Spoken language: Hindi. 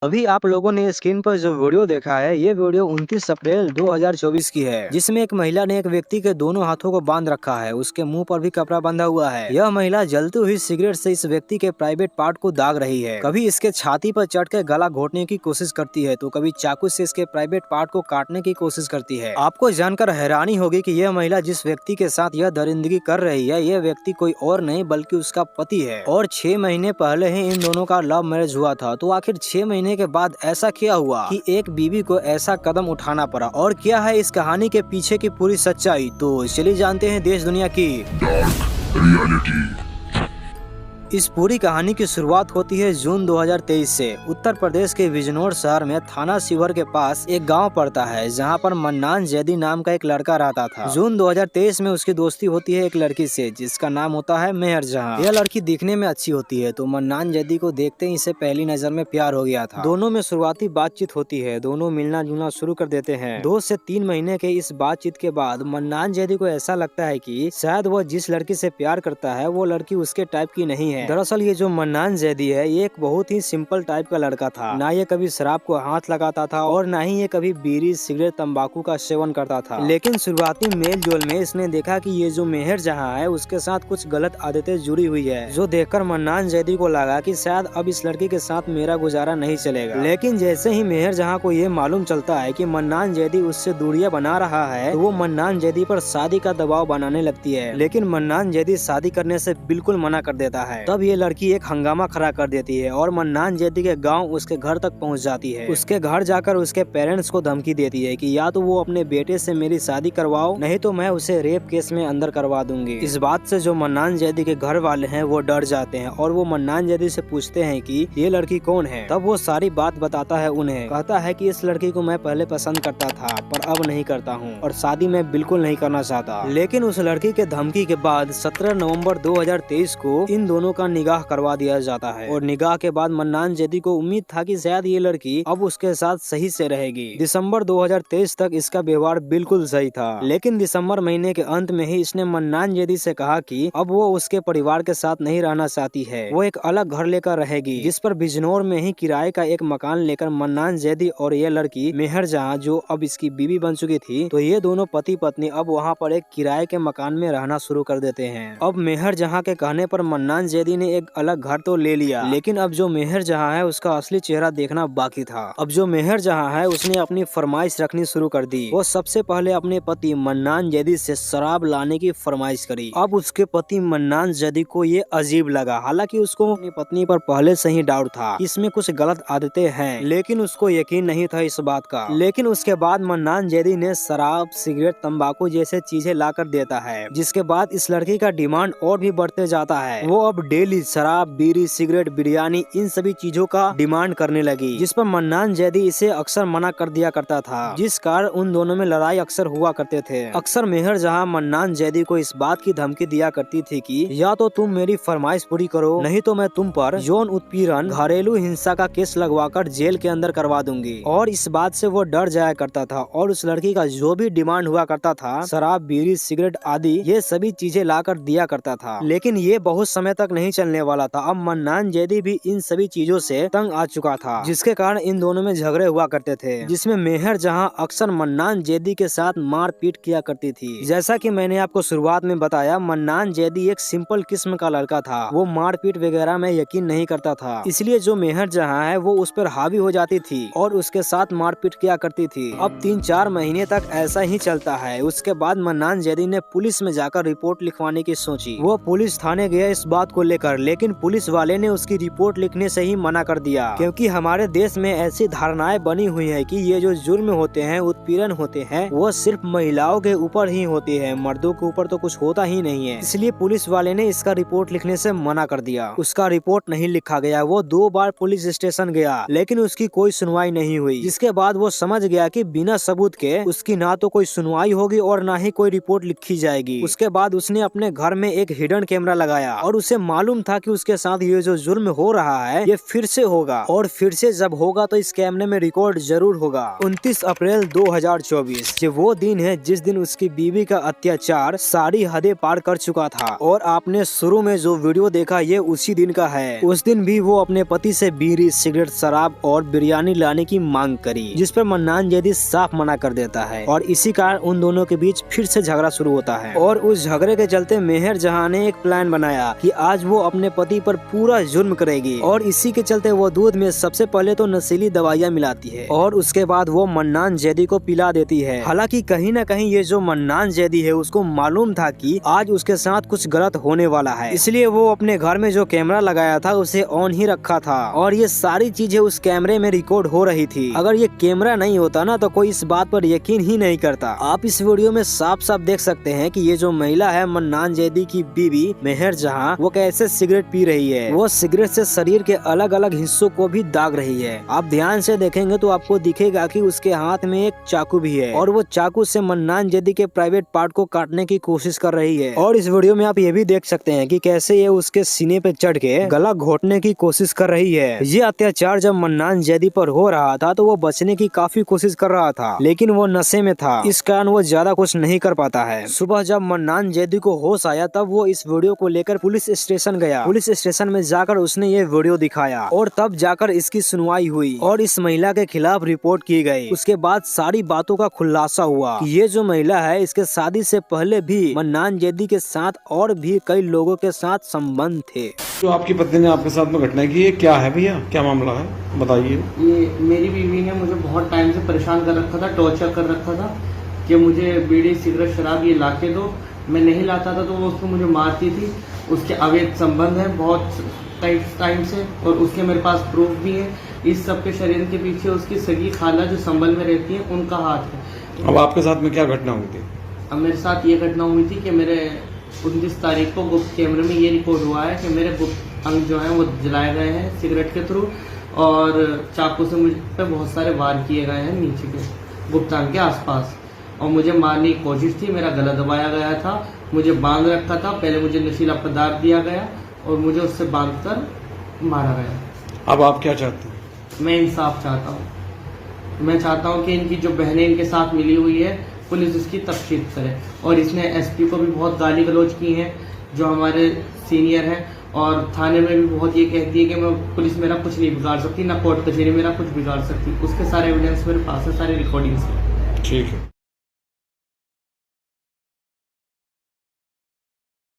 अभी आप लोगों ने स्क्रीन पर जो वीडियो देखा है, ये वीडियो 29 अप्रैल 2024 की है, जिसमें एक महिला ने एक व्यक्ति के दोनों हाथों को बांध रखा है। उसके मुंह पर भी कपड़ा बंधा हुआ है। यह महिला जलती हुई सिगरेट से इस व्यक्ति के प्राइवेट पार्ट को दाग रही है। कभी इसके छाती पर चढ़कर गला घोटने की कोशिश करती है, तो कभी चाकू से इसके प्राइवेट पार्ट को काटने की कोशिश करती है। आपको जानकर हैरानी होगी कि यह महिला जिस व्यक्ति के साथ यह दरिंदगी कर रही है, यह व्यक्ति कोई और नहीं बल्कि उसका पति है। और 6 महीने पहले ही इन दोनों का लव मैरिज हुआ था। तो आखिर 6 महीने के बाद ऐसा क्या हुआ कि एक बीवी को ऐसा कदम उठाना पड़ा, और क्या है इस कहानी के पीछे की पूरी सच्चाई? तो चलिए जानते हैं देश दुनिया की डार्क रियलिटी। इस पूरी कहानी की शुरुआत होती है जून 2023 से। उत्तर प्रदेश के बिजनौर शहर में थाना शिवर के पास एक गांव पड़ता है, जहां पर मन्नान जैदी नाम का एक लड़का रहता था। जून 2023 में उसकी दोस्ती होती है एक लड़की से, जिसका नाम होता है मेहर जहां। यह लड़की दिखने में अच्छी होती है, तो मन्नान जैदी को देखते ही इसे पहली नजर में प्यार हो गया था। दोनों में शुरुआती बातचीत होती है, दोनों मिलना जुलना शुरू कर देते हैं। 2 से 3 महीने के इस बातचीत के बाद मन्नान जैदी को ऐसा लगता है कि शायद वह जिस लड़की से प्यार करता है वो लड़की उसके टाइप की नहीं है। दरअसल ये जो मन्नान जैदी है, ये एक बहुत ही सिंपल टाइप का लड़का था। ना ये कभी शराब को हाथ लगाता था और ना ही ये कभी बीड़ी सिगरेट तंबाकू का सेवन करता था। लेकिन शुरुआती मेल जोल में इसने देखा कि ये जो मेहर जहां है, उसके साथ कुछ गलत आदतें जुड़ी हुई है, जो देखकर मन्नान जैदी को लगा कि शायद अब इस लड़की के साथ मेरा गुजारा नहीं चलेगा। लेकिन जैसे ही मेहर जहां को ये मालूम चलता है कि मन्नान जैदी उससे दूरियां बना रहा है, तो वो मन्नान जैदी पर शादी का दबाव बनाने लगती है। लेकिन मन्नान जैदी शादी करने से बिल्कुल मना कर देता है। तब ये लड़की एक हंगामा खड़ा कर देती है और मन्नान जैदी के गांव उसके घर तक पहुंच जाती है। उसके घर जाकर उसके पेरेंट्स को धमकी देती है कि या तो वो अपने बेटे से मेरी शादी करवाओ, नहीं तो मैं उसे रेप केस में अंदर करवा दूंगी। इस बात से जो मन्नान जैदी के घर वाले हैं वो डर जाते हैं और वो मन्नान जैदी से पूछते हैं कि ये लड़की कौन है। तब वो सारी बात बताता है उन्हें। कहता है कि इस लड़की को मैं पहले पसंद करता था, पर अब नहीं करता हूँ और शादी मैं बिल्कुल नहीं करना चाहता। लेकिन उस लड़की के धमकी के बाद 17 नवंबर 2023 को इन दोनों का निकाह करवा दिया जाता है। और निकाह के बाद मन्नान जैदी को उम्मीद था कि शायद ये लड़की अब उसके साथ सही से रहेगी। दिसंबर 2023 तक इसका व्यवहार बिल्कुल सही था। लेकिन दिसंबर महीने के अंत में ही इसने मन्नान जैदी से कहा कि अब वो उसके परिवार के साथ नहीं रहना चाहती है, वो एक अलग घर लेकर रहेगी। जिस पर बिजनौर में ही किराए का एक मकान लेकर मन्नान जैदी और ये लड़की मेहर जहां, जो अब इसकी बीवी बन चुकी थी, तो ये दोनों पति पत्नी अब वहाँ पर एक किराए के मकान में रहना शुरू कर देते हैं। अब मेहर जहां के कहने पर मन्नान जैदी ने एक अलग घर तो ले लिया, लेकिन अब जो मेहर जहां है उसका असली चेहरा देखना बाकी था। अब जो मेहर जहां है उसने अपनी फरमाइश रखनी शुरू कर दी। वो सबसे पहले अपने पति मन्नान जैदी से शराब लाने की फरमाइश करी। अब उसके पति मन्नान जैदी को ये अजीब लगा। हालांकि उसको अपनी पत्नी पर पहले से ही डाउट था कि इसमें कुछ गलत आदतें हैं, लेकिन उसको यकीन नहीं था इस बात का। लेकिन उसके बाद मन्नान जैदी ने शराब सिगरेट तंबाकू जैसे चीजें ला कर देता है, जिसके बाद इस लड़की का डिमांड और भी बढ़ते जाता है। वो अब डेली शराब बीड़ी सिगरेट बिरयानी इन सभी चीजों का डिमांड करने लगी, जिस पर मन्नान जैदी इसे अक्सर मना कर दिया करता था, जिस कारण उन दोनों में लड़ाई अक्सर हुआ करते थे। अक्सर मेहर जहां मन्नान जैदी को इस बात की धमकी दिया करती थी कि या तो तुम मेरी फरमाइश पूरी करो, नहीं तो मैं तुम पर यौन उत्पीड़न घरेलू हिंसा का केस लगवाकर जेल के अंदर करवा दूंगी। और इस बात से वो डर जाया करता था और उस लड़की का जो भी डिमांड हुआ करता था, शराब बीड़ी सिगरेट आदि, ये सभी चीजें लाकर दिया करता था। लेकिन ये बहुत समय तक नहीं चलने वाला था। अब मन्नान जैदी भी इन सभी चीजों से तंग आ चुका था, जिसके कारण इन दोनों में झगड़े हुआ करते थे, जिसमें मेहर जहां अक्सर मन्नान जैदी के साथ मारपीट किया करती थी। जैसा कि मैंने आपको शुरुआत में बताया, मन्नान जैदी एक सिंपल किस्म का लड़का था। वो मारपीट वगैरह में यकीन नहीं करता था, इसलिए जो मेहर जहां है वो उस पर हावी हो जाती थी और उसके साथ मारपीट किया करती थी। अब 3-4 महीने तक ऐसा ही चलता है। उसके बाद मन्नान जैदी ने पुलिस में जाकर रिपोर्ट लिखवाने की सोची। वो पुलिस थाने गया इस बात को लेकर, लेकिन पुलिस वाले ने उसकी रिपोर्ट लिखने से ही मना कर दिया, क्योंकि हमारे देश में ऐसी धारणाएं बनी हुई है कि ये जो जुर्म होते हैं, उत्पीड़न होते हैं, वो सिर्फ महिलाओं के ऊपर ही होती है, मर्दों के ऊपर तो कुछ होता ही नहीं है। इसलिए पुलिस वाले ने इसका रिपोर्ट लिखने से मना कर दिया। उसका रिपोर्ट नहीं लिखा गया। वो 2 बार पुलिस स्टेशन गया, लेकिन उसकी कोई सुनवाई नहीं हुई। जिसके बाद वो समझ गया कि बिना सबूत के उसकी ना तो कोई सुनवाई होगी और ना ही कोई रिपोर्ट लिखी जाएगी। उसके बाद उसने अपने घर में एक हिडन कैमरा लगाया और उसे मालूम था कि उसके साथ ये जो जुल्म हो रहा है ये फिर से होगा, और फिर से जब होगा तो इस कैमरे में रिकॉर्ड जरूर होगा। 29 अप्रैल 2024 ये वो दिन है जिस दिन उसकी बीवी का अत्याचार सारी हदें पार कर चुका था, और आपने शुरू में जो वीडियो देखा ये उसी दिन का है। उस दिन भी वो अपने पति से बीड़ी, सिगरेट, शराब और बिरयानी लाने की मांग करी, जिस पर मन्नान जैदी साफ मना कर देता है, और इसी कारण उन दोनों के बीच फिर से झगड़ा शुरू होता है। और उस झगड़े के चलते मेहर जहां ने एक प्लान बनाया कि आज वो अपने पति पर पूरा जुल्म करेगी, और इसी के चलते वो दूध में सबसे पहले तो नशीली दवाइयाँ मिलाती है और उसके बाद वो मन्नान जैदी को पिला देती है। हालांकि कहीं न कहीं ये जो मन्नान जैदी है उसको मालूम था कि आज उसके साथ कुछ गलत होने वाला है, इसलिए वो अपने घर में जो कैमरा लगाया था उसे ऑन ही रखा था, और ये सारी चीजें उस कैमरे में रिकॉर्ड हो रही थी। अगर ये कैमरा नहीं होता ना तो कोई इस बात पर यकीन ही नहीं करता। आप इस वीडियो में साफ साफ देख सकते हैं कि ये जो महिला है मन्नान जैदी की बीवी मेहर जहां, वो कैसे सिगरेट पी रही है। वो सिगरेट से शरीर के अलग अलग हिस्सों को भी दाग रही है। आप ध्यान से देखेंगे तो आपको दिखेगा कि उसके हाथ में एक चाकू भी है, और वो चाकू से मन्नान जैदी के प्राइवेट पार्ट को काटने की कोशिश कर रही है। और इस वीडियो में आप ये भी देख सकते हैं कि कैसे ये उसके सीने पे चढ़ के गला घोटने की कोशिश कर रही है। ये अत्याचार जब मन्नान जैदी पर हो रहा था तो वो बचने की काफी कोशिश कर रहा था, लेकिन वो नशे में था, इस कारण वो ज्यादा कुछ नहीं कर पाता है। सुबह जब मन्नान जैदी को होश आया तब वो इस वीडियो को लेकर पुलिस स्टेशन गया। पुलिस स्टेशन में जाकर उसने ये वीडियो दिखाया, और तब जाकर इसकी सुनवाई हुई और इस महिला के खिलाफ रिपोर्ट की गई। उसके बाद सारी बातों का खुलासा हुआ कि ये जो महिला है इसके शादी से पहले भी मन्नान जैदी के साथ और भी कई लोगों के साथ संबंध थे। जो आपकी पत्नी ने आपके साथ में घटना की है, क्या है भैया, क्या मामला है, बताइए। ये मेरी बीवी ने मुझे बहुत टाइम से परेशान कर रखा था, टॉर्चर कर रखा था कि मुझे बीड़ी, सिगरेट, शराब ये ला के दो। मैं नहीं लाता था तो वो उसको मुझे मारती थी। उसके अवैध संबंध है बहुत टाइम से, और उसके मेरे पास प्रूफ भी है। इस सब के शरीर के पीछे उसकी सगी खाला जो संबल में रहती है उनका हाथ है। अब आपके साथ में क्या घटना हुई थी? अब मेरे साथ ये घटना हुई थी कि मेरे 29 तारीख को गुप्त कैमरे में ये रिकॉर्ड हुआ है कि मेरे गुप्त अंग जो हैं वो जलाए गए हैं सिगरेट के थ्रू, और चाकू से मुझ पे बहुत सारे वार किए गए हैं नीचे के गुप्त अंग के आसपास, और मुझे मारने की कोशिश थी। मेरा गला दबाया गया था, मुझे बांध रखा था। पहले मुझे नशीला पदार्थ दिया गया और मुझे उससे बांधकर मारा गया। अब आप क्या चाहते हैं? मैं इंसाफ चाहता हूँ। मैं चाहता हूँ कि इनकी जो बहनें इनके साथ मिली हुई है पुलिस उसकी तफ्तीश करे। और इसने एसपी को भी बहुत गाली गलौज की हैं जो हमारे सीनियर हैं, और थाने में भी बहुत ये कहती है कि मैं पुलिस मेरा कुछ नहीं बिगाड़ सकती, ना कोर्ट कचहरी मेरा कुछ बिगाड़ सकती। उसके सारे एविडेंस मेरे पास है, सारे रिकॉर्डिंग्स हैं। ठीक है।